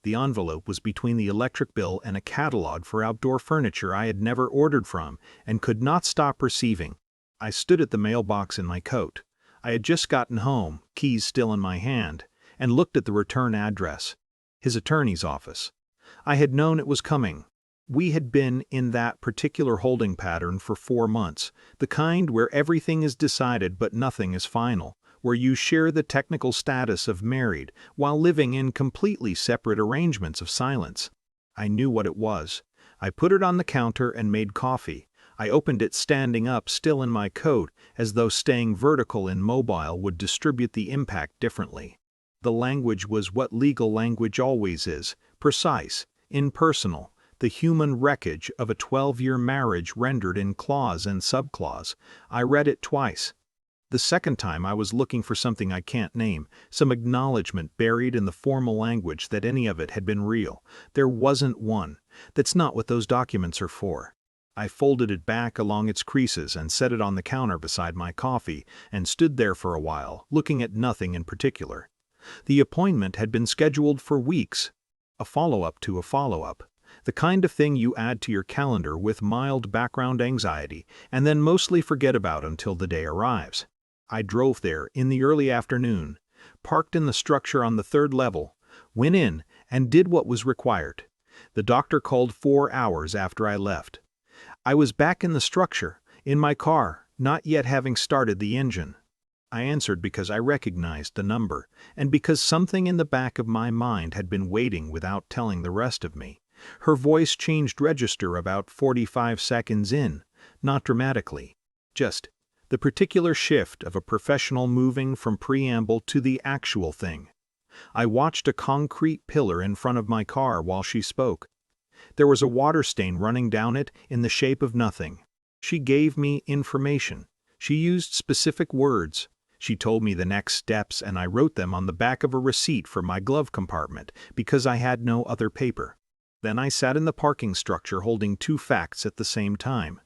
The envelope was between the electric bill and a catalog for outdoor furniture I had never ordered from and could not stop receiving. I stood at the mailbox in my coat. I had just gotten home, keys still in my hand, and looked at the return address. His attorney's office. I had known it was coming. We had been in that particular holding pattern for 4 months, the kind where everything is decided but nothing is final, where you share the technical status of married while living in completely separate arrangements of silence. I knew what it was. I put it on the counter and made coffee. I opened it standing up still in my coat, as though staying vertical and mobile would distribute the impact differently. The language was what legal language always is, precise, impersonal, the human wreckage of a 12-year marriage rendered in clause and subclause. I read it twice. The second time I was looking for something I can't name, some acknowledgement buried in the formal language that any of it had been real. There wasn't one. That's not what those documents are for. I folded it back along its creases and set it on the counter beside my coffee and stood there for a while, looking at nothing in particular. The appointment had been scheduled for weeks. A follow-up to a follow-up. The kind of thing you add to your calendar with mild background anxiety and then mostly forget about until the day arrives. I drove there in the early afternoon, parked in the structure on the 3rd level, went in, and did what was required. The doctor called 4 hours after I left. I was back in the structure, in my car, not yet having started the engine. I answered because I recognized the number, and because something in the back of my mind had been waiting without telling the rest of me. Her voice changed register about 45 seconds in, not dramatically, just the particular shift of a professional moving from preamble to the actual thing. I watched a concrete pillar in front of my car while she spoke. There was a water stain running down it in the shape of nothing. She gave me information. She used specific words. She told me the next steps, and I wrote them on the back of a receipt for my glove compartment because I had no other paper. Then I sat in the parking structure holding 2 facts at the same time.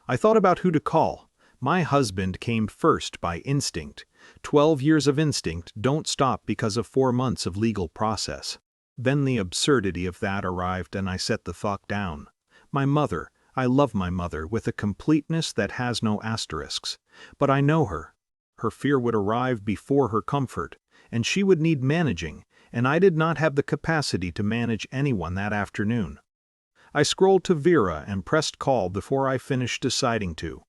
I thought about who to call. My husband came first by instinct. 12 years of instinct don't stop because of 4 months of legal process. Then the absurdity of that arrived and I set the thought down. My mother, I love my mother with a completeness that has no asterisks. But I know her. Her fear would arrive before her comfort, and she would need managing, and I did not have the capacity to manage anyone that afternoon. I scrolled to Vera and pressed call before I finished deciding to.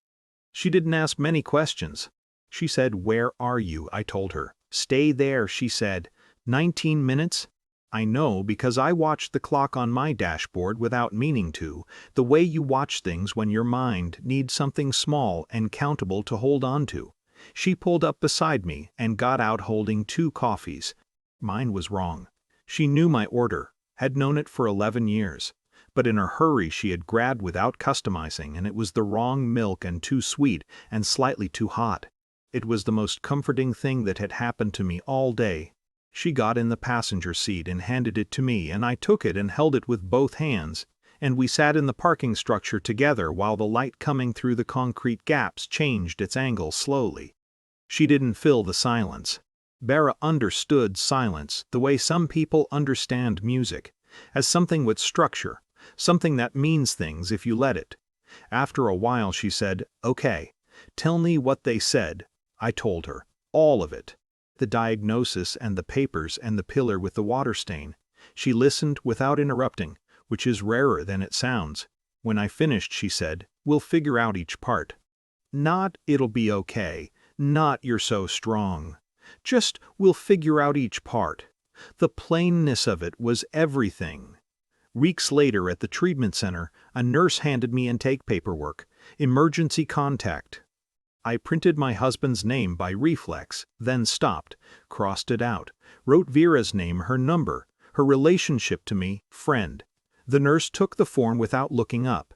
She didn't ask many questions. She said, "Where are you?" I told her. "Stay there," she said. 19 minutes? I know because I watched the clock on my dashboard without meaning to, the way you watch things when your mind needs something small and countable to hold on to. She pulled up beside me and got out holding 2 coffees. Mine was wrong. She knew my order, had known it for 11 years. But in a hurry she had grabbed without customizing, and it was the wrong milk and too sweet and slightly too hot. It was the most comforting thing that had happened to me all day. She got in the passenger seat and handed it to me, and I took it and held it with both hands, and we sat in the parking structure together while the light coming through the concrete gaps changed its angle slowly. She didn't fill the silence. Vera understood silence the way some people understand music, as something with structure, something that means things if you let it. After a while she said, "Okay, tell me what they said." I told her, all of it. The diagnosis and the papers and the pillar with the water stain. She listened without interrupting, which is rarer than it sounds. When I finished she said, "We'll figure out each part. Not it'll be okay, not you're so strong. Just we'll figure out each part." The plainness of it was everything. Weeks later at the treatment center, a nurse handed me intake paperwork, emergency contact. I printed my husband's name by reflex, then stopped, crossed it out, wrote Vera's name, her number, her relationship to me, friend. The nurse took the form without looking up.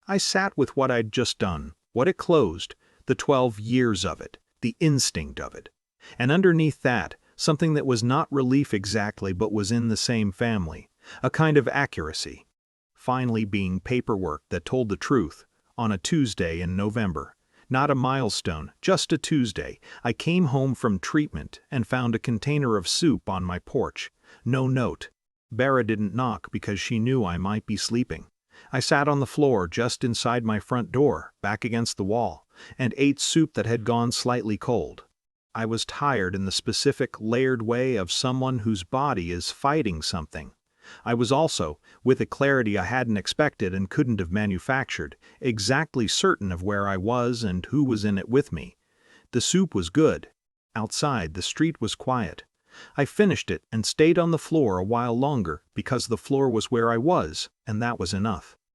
I sat with what I'd just done, what it closed, the 12 years of it, the instinct of it. And underneath that, something that was not relief exactly but was in the same family, a kind of accuracy. Finally being paperwork that told the truth, on a Tuesday in November. Not a milestone, just a Tuesday, I came home from treatment and found a container of soup on my porch. No note. Bera didn't knock because she knew I might be sleeping. I sat on the floor just inside my front door, back against the wall, and ate soup that had gone slightly cold. I was tired in the specific, layered way of someone whose body is fighting something. I was also, with a clarity I hadn't expected and couldn't have manufactured, exactly certain of where I was and who was in it with me. The soup was good. Outside, the street was quiet. I finished it and stayed on the floor a while longer because the floor was where I was, and that was enough.